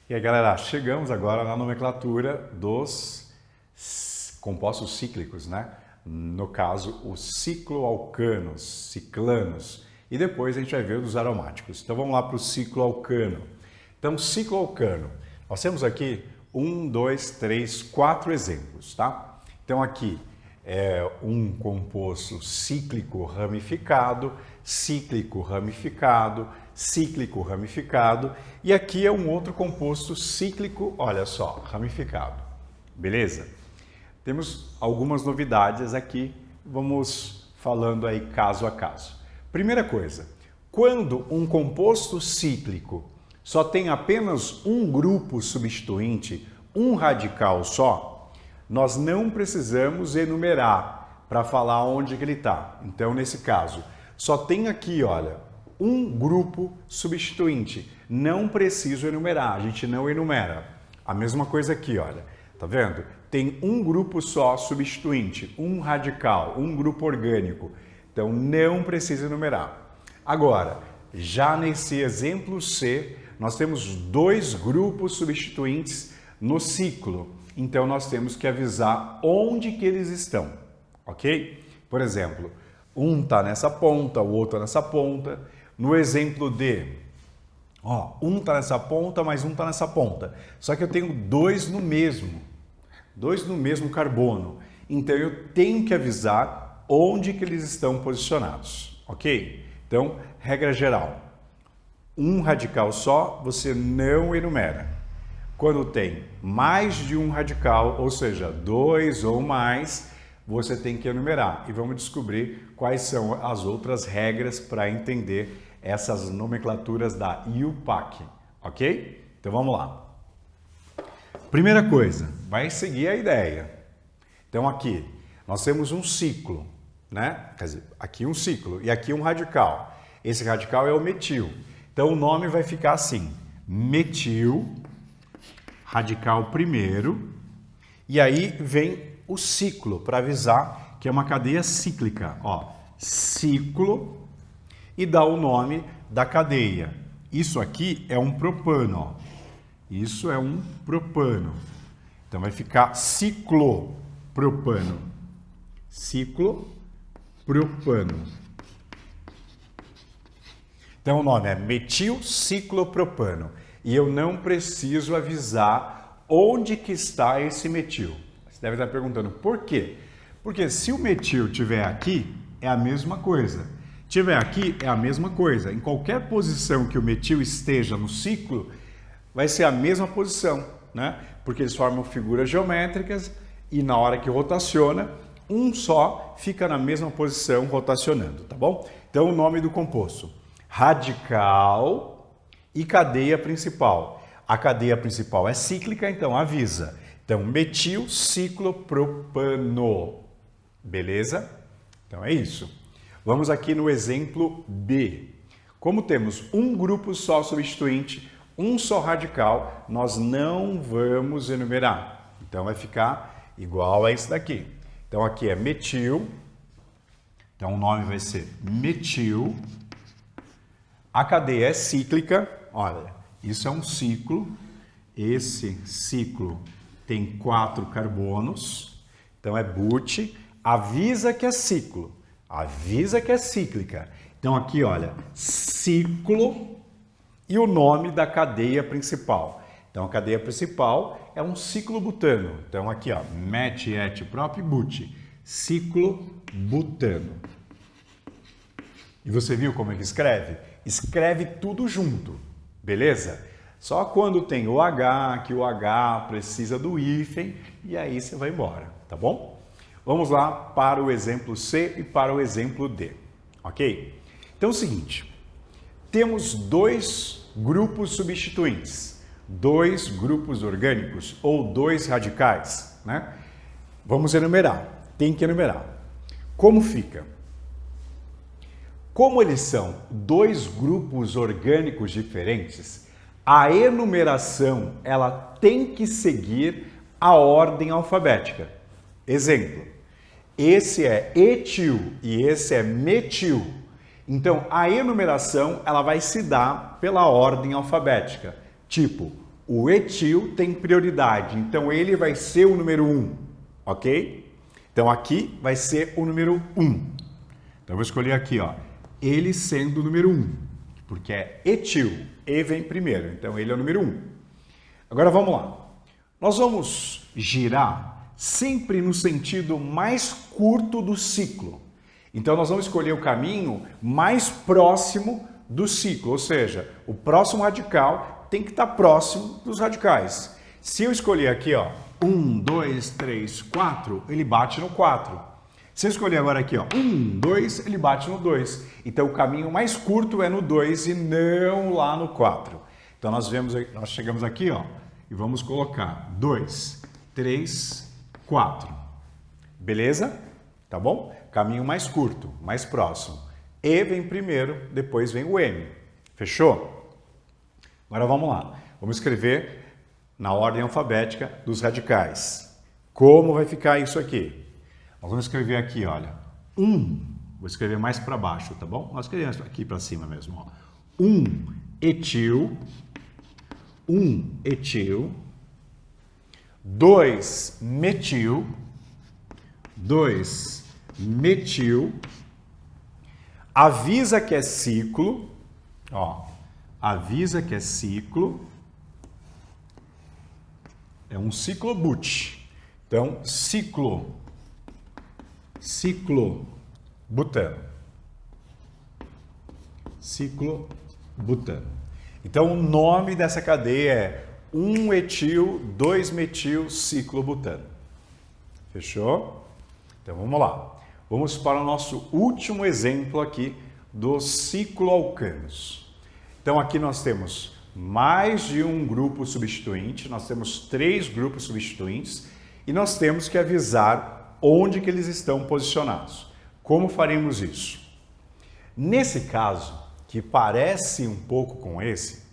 E aí, galera, chegamos agora na nomenclatura dos compostos cíclicos, né? No caso, os cicloalcanos, ciclanos. E depois a gente vai ver os aromáticos. Então vamos lá para o cicloalcano. Então, cicloalcano, nós temos aqui 1, 2, 3, 4 exemplos, tá? Então aqui é um composto cíclico ramificado, cíclico ramificado, cíclico ramificado, e aqui é um outro composto cíclico, olha só, ramificado. Beleza? Temos algumas novidades aqui, vamos falando aí caso a caso. Primeira coisa, quando um composto cíclico só tem apenas um grupo substituinte, um radical só, nós não precisamos enumerar para falar onde que ele está. Então, nesse caso, só tem aqui, olha, um grupo substituinte. Não preciso enumerar, a gente não enumera. A mesma coisa aqui, olha, tá vendo? Tem um grupo só substituinte, um radical, um grupo orgânico. Então, não precisa enumerar. Agora, já nesse exemplo C, nós temos dois grupos substituintes no ciclo. Então, nós temos que avisar onde que eles estão, ok? Por exemplo, um está nessa ponta, o outro nessa ponta. No exemplo D, ó, um está nessa ponta, mas um está nessa ponta. Só que eu tenho dois no mesmo carbono. Então, eu tenho que avisar onde que eles estão posicionados, ok? Então, regra geral, um radical só, você não enumera. Quando tem mais de um radical, ou seja, dois ou mais, você tem que enumerar. E vamos descobrir quais são as outras regras para entender essas nomenclaturas da IUPAC, ok? Então vamos lá. Primeira coisa, vai seguir a ideia. Então aqui, nós temos um ciclo, né? Quer dizer, aqui um ciclo e aqui um radical. Esse radical é o metil. Então o nome vai ficar assim, metil, radical primeiro, e aí vem o ciclo para avisar que é uma cadeia cíclica, ó, ciclo, e dá o nome da cadeia. Isso aqui é um propano, ó. Isso é um propano. Então vai ficar ciclopropano. Ciclopropano. Então o nome é metilciclopropano. E eu não preciso avisar onde que está esse metil. Você deve estar perguntando por quê? Porque se o metil estiver aqui, é a mesma coisa. Estiver aqui, é a mesma coisa. Em qualquer posição que o metil esteja no ciclo, vai ser a mesma posição, né? Porque eles formam figuras geométricas e na hora que rotaciona, um só fica na mesma posição rotacionando, tá bom? Então o nome do composto, radical e cadeia principal. A cadeia principal é cíclica, então avisa. Então, metilciclopropano. Beleza? Então é isso. Vamos aqui no exemplo B. Como temos um grupo só substituinte, um só radical, nós não vamos enumerar. Então vai ficar igual a esse daqui. Então aqui é metil. Então o nome vai ser metil. A cadeia é cíclica. Olha, isso é um ciclo. Esse ciclo tem 4 carbonos. Então é but. Avisa que é ciclo. Avisa que é cíclica. Então aqui, olha, ciclo e o nome da cadeia principal. Então a cadeia principal é um ciclobutano. Então aqui, ó, met, et, prop, but. Ciclobutano. E você viu como é que escreve? Escreve tudo junto, beleza? Só quando tem o H, que o H precisa do hífen, e aí você vai embora, tá bom? Vamos lá para o exemplo C e para o exemplo D, ok? Então é o seguinte, temos dois grupos substituintes, dois grupos orgânicos ou dois radicais, né? Vamos enumerar, tem que enumerar. Como fica? Como eles são dois grupos orgânicos diferentes, a enumeração ela tem que seguir a ordem alfabética. Exemplo, esse é etil e esse é metil. Então, a enumeração ela vai se dar pela ordem alfabética. Tipo, o etil tem prioridade, então ele vai ser o número 1, ok? Então, aqui vai ser o número 1. Então, eu vou escolher aqui, ó, ele sendo o número 1, porque é etil, E vem primeiro, então ele é o número 1. Agora, vamos lá. Nós vamos girar sempre no sentido mais curto do ciclo. Então, nós vamos escolher o caminho mais próximo do ciclo, ou seja, o próximo radical tem que estar próximo dos radicais. Se eu escolher aqui, ó, 1, 2, 3, 4, ele bate no 4. Se eu escolher agora aqui, ó, 1, 2, ele bate no 2. Então, o caminho mais curto é no 2 e não lá no 4. Então, nós chegamos aqui, ó, e vamos colocar 2, 3, 4. Beleza? Tá bom? Caminho mais curto, mais próximo. E vem primeiro, depois vem o M. Fechou? Agora vamos lá. Vamos escrever na ordem alfabética dos radicais. Como vai ficar isso aqui? Nós vamos escrever aqui, olha. 1. Vou escrever mais para baixo, tá bom? Nós escrevemos aqui para cima mesmo, ó. 1 etil. 1 etil. 2 metil. 2 metil, avisa que é ciclo, ó, avisa que é ciclo, é um ciclobut. Então, ciclobutano. Ciclobutano. Então, o nome dessa cadeia é 1-etil, 2-metil, ciclobutano. Fechou? Então, vamos lá. Vamos para o nosso último exemplo aqui dos cicloalcanos. Então, aqui nós temos mais de um grupo substituinte, nós temos 3 grupos substituintes e nós temos que avisar onde que eles estão posicionados. Como faremos isso? Nesse caso, que parece um pouco com esse,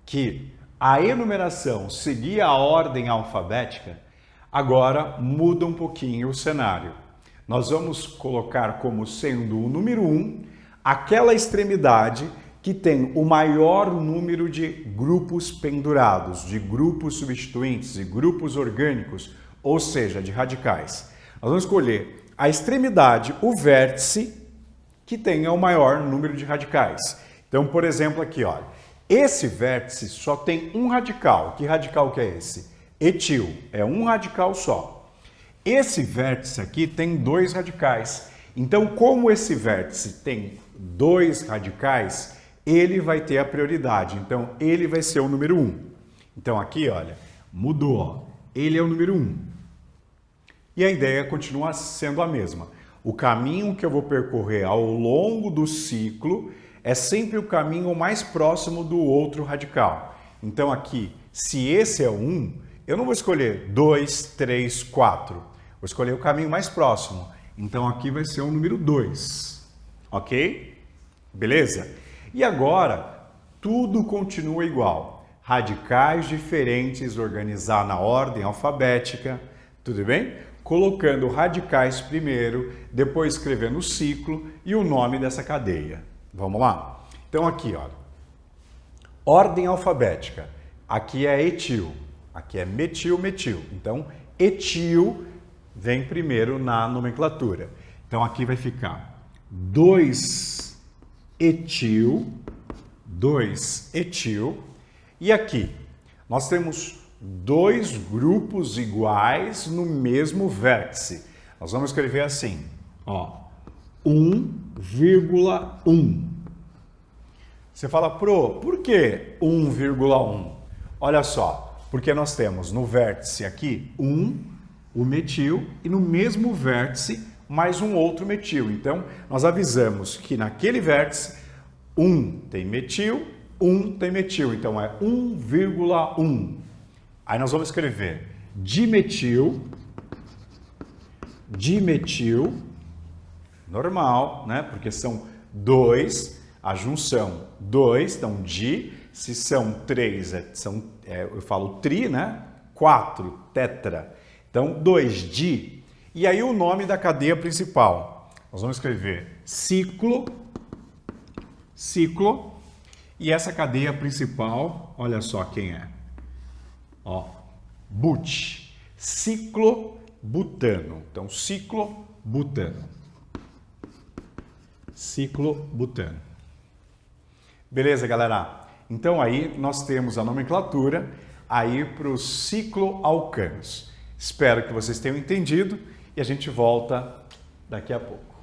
que a enumeração seguia a ordem alfabética, agora muda um pouquinho o cenário. Nós vamos colocar como sendo o número 1 aquela extremidade que tem o maior número de grupos pendurados, de grupos substituintes, de grupos orgânicos, ou seja, de radicais. Nós vamos escolher a extremidade, o vértice, que tenha o maior número de radicais. Então, por exemplo, aqui, olha, esse vértice só tem um radical. Que radical que é esse? Etil, é um radical só. Esse vértice aqui tem 2 radicais. Então, como esse vértice tem 2 radicais, ele vai ter a prioridade. Então, ele vai ser o número 1. Então, aqui, olha, mudou. Ó. Ele é o número 1. E a ideia continua sendo a mesma. O caminho que eu vou percorrer ao longo do ciclo é sempre o caminho mais próximo do outro radical. Então, aqui, se esse é o 1, eu não vou escolher 2, 3, 4. Vou escolher o caminho mais próximo. Então, aqui vai ser o número 2. Ok? Beleza? E agora, tudo continua igual. Radicais diferentes, organizar na ordem alfabética. Tudo bem? Colocando radicais primeiro, depois escrevendo o ciclo e o nome dessa cadeia. Vamos lá? Então, aqui, olha. Ordem alfabética. Aqui é etil. Aqui é metil, metil. Então, etil vem primeiro na nomenclatura. Então, aqui vai ficar 2-etil, 2-etil. E aqui, nós temos 2 grupos iguais no mesmo vértice. Nós vamos escrever assim, ó, 1,1. Você fala, por que 1,1? Olha só, porque nós temos no vértice aqui 1, o metil, e no mesmo vértice mais um outro metil. Então, nós avisamos que naquele vértice 1 tem metil, 1 tem metil. Então, é 1,1. Aí nós vamos escrever dimetil, dimetil, normal, né? Porque são 2, a junção 2, então di, se são 3, eu falo tri, né? 4, tetra. Então, 2-di. E aí o nome da cadeia principal. Nós vamos escrever ciclo, e essa cadeia principal, olha só quem é. Ó, but, ciclobutano. Então, ciclobutano. Ciclobutano. Beleza, galera? Então aí nós temos a nomenclatura aí para os cicloalcanos. Espero que vocês tenham entendido e a gente volta daqui a pouco.